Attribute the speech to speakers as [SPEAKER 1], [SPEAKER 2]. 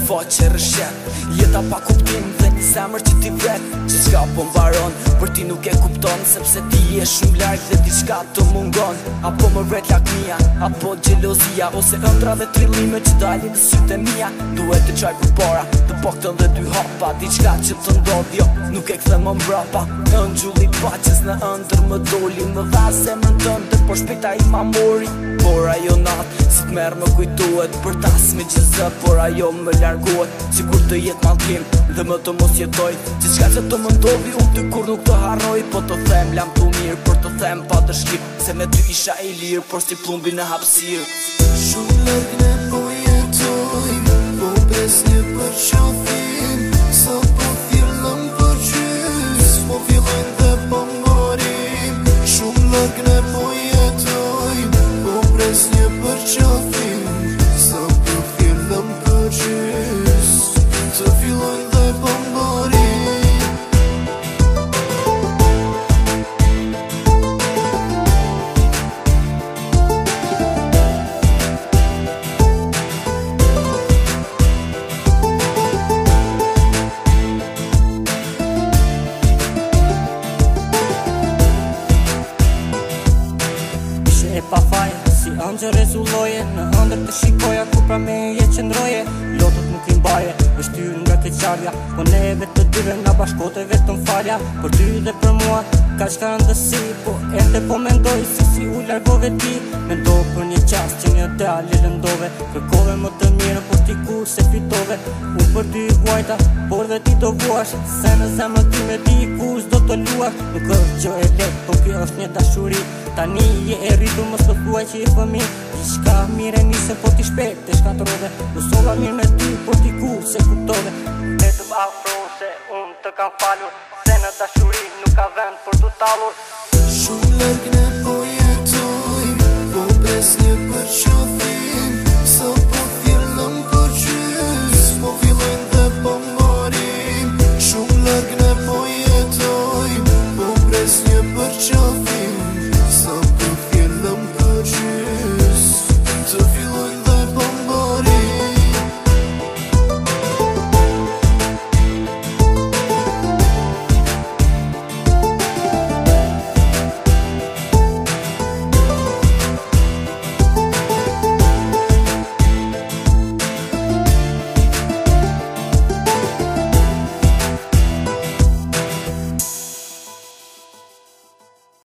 [SPEAKER 1] faqe rëshet. Jeta pa kuptim dhe një zemër që ti vret, që s'ka po mbaron, për ti nuk e kupton, sepse ti je shumë larg dhe diçka të mungon. Apo më vret lakmia, apo gjelozia, ose ëndra dhe trillime që dalin në sytë e mia. Duhet të qaj për para, të paktën dhe 2 hapa, diçka që të ndodh, jo, nuk e kthem më mbrapa. Në gjulli paqes në ëndër më doli, më dha zemrën tënde, por shpejta i ma mori. Por ajo natë, si t'merë më kujtohet, për tas me gjizë, por ajo më largohet. Sigur të jetë mallkim dhe më të mos jetoj, që qka që të më ndodhi, unë ty kur nuk të harroj. Po të them lam të mirë, por të them pa të shkip, se me ty isha i lirë, por si plumbi në hapsirë.
[SPEAKER 2] Shumë larg ne po jetoj, po bes një për qafim, sa po fillëm për qys, po fillojnë dhe po morim. Shumë larg ne po jetoj, po bes një për qafim, sa po fillëm për qys, të fillojnë dhe po morim.
[SPEAKER 3] E pa faj, si ëngjë rezulloje, në ëndër të shikoja, ku pra me je qëndroje. Lotët nuk i mbaje, vështyrë nga ke qarja, po neve të dyve nga bashkote vetëm falja. Për ty dhe për mua, ka qka rëndësi, po ende po mendoj se si u largove ti. Mendoj për një qast që një dali lëndove, kërkove më të mirë, por ti kur se fitove. Unë për ty vuajta, por dhe ti do vuash, se në zemrën ty me ti kus do të luash. Nuk është gjë e lehtë, po kjo është një dashuri. Tani je e rritur, mos të thuaj që i fëmi. Diçka mire nisën, po ti shpejt të shkatrove. Usova mirë me ty, por ti ku se kuptove. E të afro se unë të kam falur, se në dashuri nuk ka vend për të tallur.
[SPEAKER 2] Shumë larg